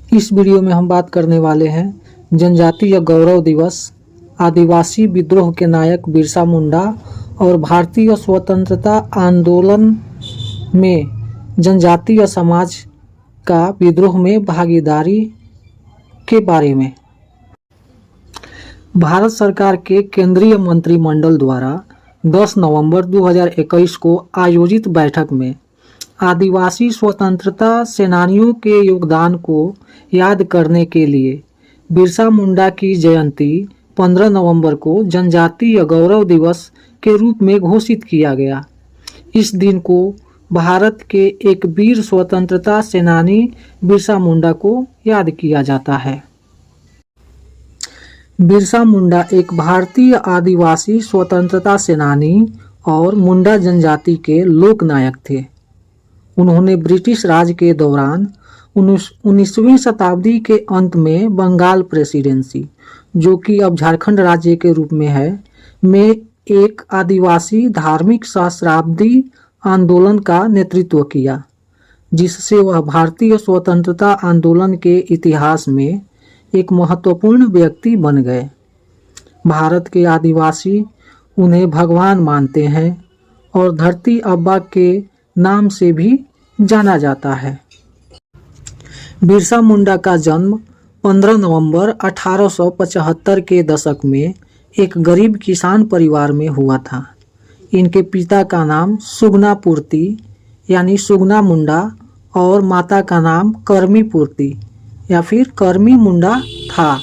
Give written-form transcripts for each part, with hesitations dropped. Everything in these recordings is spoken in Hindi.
इस वीडियो में हम बात करने वाले हैं जनजातीय गौरव दिवस, आदिवासी विद्रोह के नायक बिरसा मुंडा और भारतीय स्वतंत्रता आंदोलन में जनजातीय समाज का विद्रोह में भागीदारी के बारे में। भारत सरकार के केंद्रीय मंत्रिमंडल द्वारा 10 नवंबर 2021 को आयोजित बैठक में आदिवासी स्वतंत्रता सेनानियों के योगदान को याद करने के लिए बिरसा मुंडा की जयंती 15 नवंबर को जनजातीय गौरव दिवस के रूप में घोषित किया गया। इस दिन को भारत के एक वीर स्वतंत्रता सेनानी बिरसा मुंडा को याद किया जाता है। बिरसा मुंडा एक भारतीय आदिवासी स्वतंत्रता सेनानी और मुंडा जनजाति के लोक नायक थे। उन्होंने ब्रिटिश राज के दौरान 19वीं शताब्दी के अंत में बंगाल प्रेसिडेंसी, जो कि अब झारखंड राज्य के रूप में है, में एक आदिवासी धार्मिक सहस्राब्दी आंदोलन का नेतृत्व किया, जिससे वह भारतीय स्वतंत्रता आंदोलन के इतिहास में एक महत्वपूर्ण व्यक्ति बन गए। भारत के आदिवासी उन्हें भगवान मानते हैं और धरती अब्बा के नाम से भी जाना जाता है। बिरसा मुंडा का जन्म 15 नवंबर 1875 के दशक में एक गरीब किसान परिवार में हुआ था। इनके पिता का नाम सुगना पूर्ति यानी सुगना मुंडा और माता का नाम कर्मी पूर्ति या फिर कर्मी मुंडा था।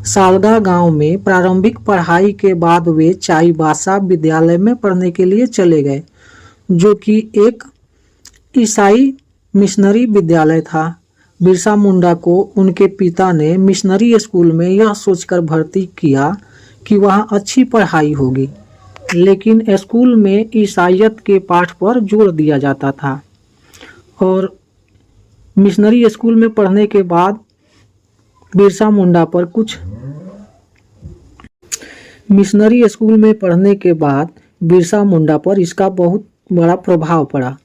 सालगा गांव में प्रारंभिक पढ़ाई के बाद वे चाईबासा विद्यालय में पढ़ने के लिए चले गए, जो कि एक ईसाई मिशनरी विद्यालय था। बिरसा मुंडा को उनके पिता ने मिशनरी स्कूल में यह सोचकर भर्ती किया कि वहाँ अच्छी पढ़ाई होगी, लेकिन स्कूल में ईसाईयत के पाठ पर जोर दिया जाता था और मिशनरी स्कूल में पढ़ने के बाद बिरसा मुंडा पर इसका बहुत बड़ा प्रभाव पड़ा।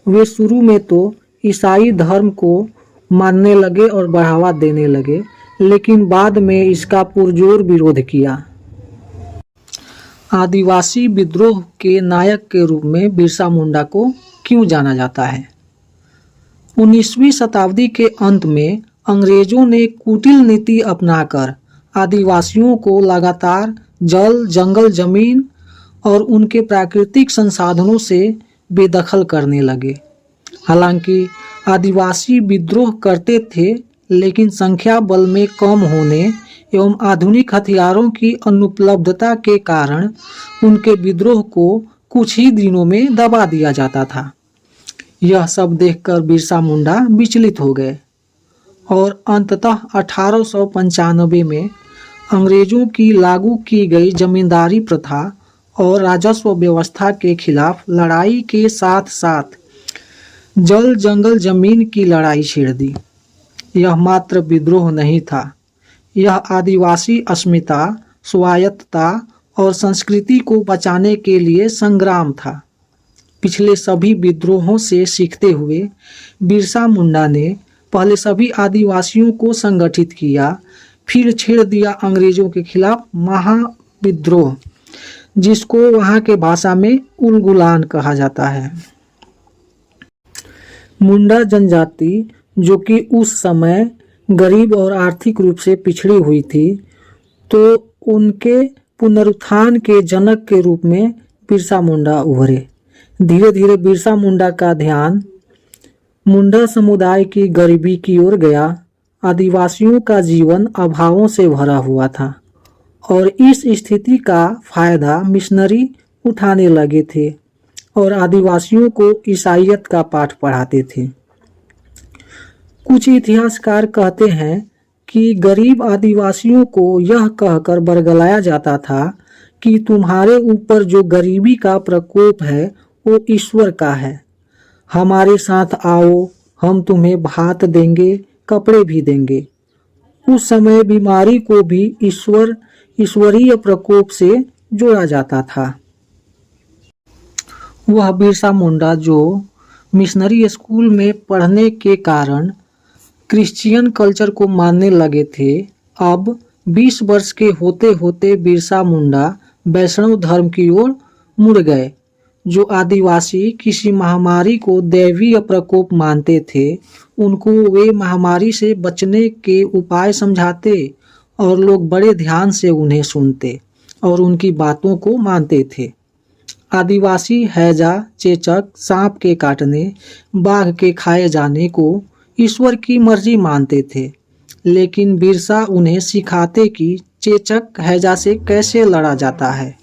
वे शुरू में तो ईसाई धर्म को मानने लगे और बढ़ावा देने लगे, लेकिन बाद में इसका पुरजोर विरोध किया। आदिवासी विद्रोह के नायक के रूप में बिरसा मुंडा को क्यों जाना जाता है? 19वीं शताब्दी के अंत में अंग्रेजों ने कुटिल नीति अपनाकर आदिवासियों को लगातार जल, जंगल, जमीन और उनके प्राकृतिक संसाधनों से बेदखल करने लगे। हालांकि आदिवासी विद्रोह करते थे, लेकिन संख्या बल में कम होने एवं आधुनिक हथियारों की अनुपलब्धता के कारण उनके विद्रोह को कुछ ही दिनों में दबा दिया जाता था। यह सब देखकर बिरसा मुंडा विचलित हो गए और अंततः 1895 में अंग्रेजों की लागू की गई जमींदारी प्रथा और राजस्व व्यवस्था के खिलाफ लड़ाई के साथ साथ जल, जंगल, जमीन की लड़ाई छेड़ दी। यह मात्र विद्रोह नहीं था, यह आदिवासी अस्मिता, स्वायत्तता और संस्कृति को बचाने के लिए संग्राम था। पिछले सभी विद्रोहों से सीखते हुए बिरसा मुंडा ने पहले सभी आदिवासियों को संगठित किया, फिर छेड़ दिया अंग्रेजों के खिलाफ महाविद्रोह, जिसको वहाँ के भाषा में उलगुलान कहा जाता है। मुंडा जनजाति, जो कि उस समय गरीब और आर्थिक रूप से पिछड़ी हुई थी, तो उनके पुनरुत्थान के जनक के रूप में बिरसा मुंडा उभरे। धीरे धीरे बिरसा मुंडा का ध्यान मुंडा समुदाय की गरीबी की ओर गया। आदिवासियों का जीवन अभावों से भरा हुआ था और इस स्थिति का फायदा मिशनरी उठाने लगे थे और आदिवासियों को ईसाईयत का पाठ पढ़ाते थे। कुछ इतिहासकार कहते हैं कि गरीब आदिवासियों को यह कहकर बरगलाया जाता था कि तुम्हारे ऊपर जो गरीबी का प्रकोप है वो ईश्वर का है। हमारे साथ आओ, हम तुम्हें भात देंगे, कपड़े भी देंगे। उस समय बीमारी को भी ईश्वरीय प्रकोप से जोड़ा जाता था। वह बिरसा मुंडा जो मिशनरी स्कूल में पढ़ने के कारण क्रिश्चियन कल्चर को मानने लगे थे। अब 20 वर्ष के होते होते बिरसा मुंडा वैष्णव धर्म की ओर मुड़ गए। जो आदिवासी किसी महामारी को दैवीय प्रकोप मानते थे, उनको वे महामारी से बचने के उपाय समझाते और लोग बड़े ध्यान से उन्हें सुनते और उनकी बातों को मानते थे। आदिवासी हैजा, चेचक, सांप के काटने, बाघ के खाए जाने को ईश्वर की मर्जी मानते थे, लेकिन बिरसा उन्हें सिखाते कि चेचक हैजा से कैसे लड़ा जाता है।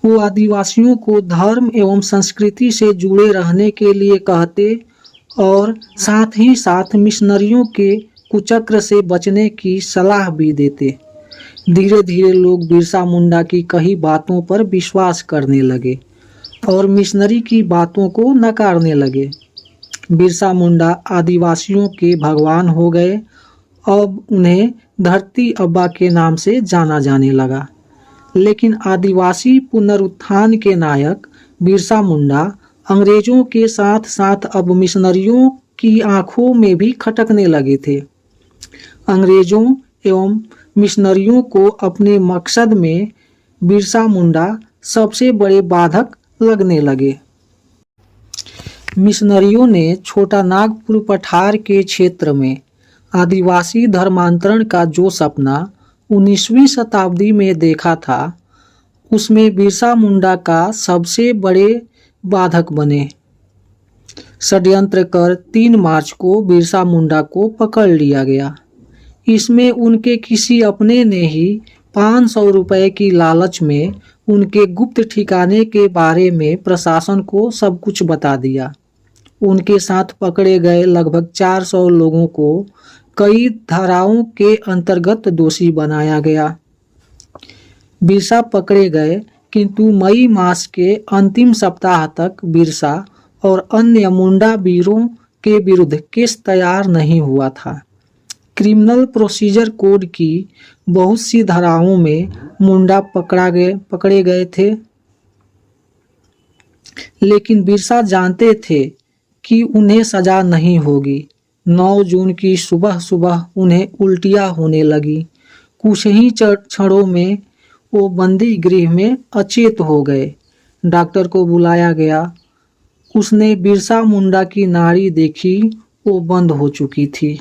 वो आदिवासियों को धर्म एवं संस्कृति से जुड़े रहने के लिए कहते और साथ ही साथ मिशनरियों के कुचक्र से बचने की सलाह भी देते। धीरे धीरे लोग बिरसा मुंडा की कही बातों पर विश्वास करने लगे और मिशनरी की बातों को नकारने लगे। बिरसा मुंडा आदिवासियों के भगवान हो गए। अब उन्हें धरती अब्बा के नाम से जाना जाने लगा। लेकिन आदिवासी पुनरुत्थान के नायक बिरसा मुंडा अंग्रेजों के साथ साथ अब मिशनरियों की आंखों में भी खटकने लगे थे। अंग्रेजों एवं मिशनरियों को अपने मकसद में बिरसा मुंडा सबसे बड़े बाधक लगने लगे। मिशनरियों ने छोटा नागपुर पठार के क्षेत्र में आदिवासी धर्मांतरण का जो सपना 19वीं शताब्दी में देखा था, उसमें बिरसा मुंडा का सबसे बड़े बाधक बने। षड्यंत्र कर 3 मार्च को बिरसा मुंडा को पकड़ लिया गया। इसमें उनके किसी अपने ने ही 500 रुपए की लालच में उनके गुप्त ठिकाने के बारे में प्रशासन को सब कुछ बता दिया। उनके साथ पकड़े गए लगभग 400 लोगों को कई धाराओं के अंतर्गत दोषी बनाया गया। बिरसा पकड़े गए, किंतु मई मास के अंतिम सप्ताह तक बिरसा और अन्य मुंडा वीरों के विरुद्ध केस तैयार नहीं हुआ था। क्रिमिनल प्रोसीजर कोड की बहुत सी धाराओं में मुंडा पकड़े गए थे, लेकिन बिरसा जानते थे कि उन्हें सजा नहीं होगी। 9 जून की सुबह सुबह उन्हें उल्टियाँ होने लगी। कुछ ही क्षणों में वो बंदी गृह में अचेत हो गए। डॉक्टर को बुलाया गया। उसने बिरसा मुंडा की नाड़ी देखी, वो बंद हो चुकी थी।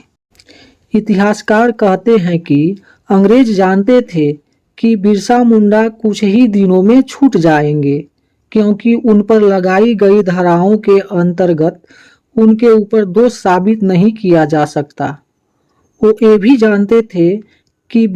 इतिहासकार कहते हैं कि अंग्रेज जानते थे कि बिरसा मुंडा कुछ ही दिनों में छूट जाएंगे, क्योंकि उन पर लगाई गई धाराओं के अंतर्गत उनके ऊपर दोष साबित नहीं किया जा सकता। वो ये भी जानते थे कि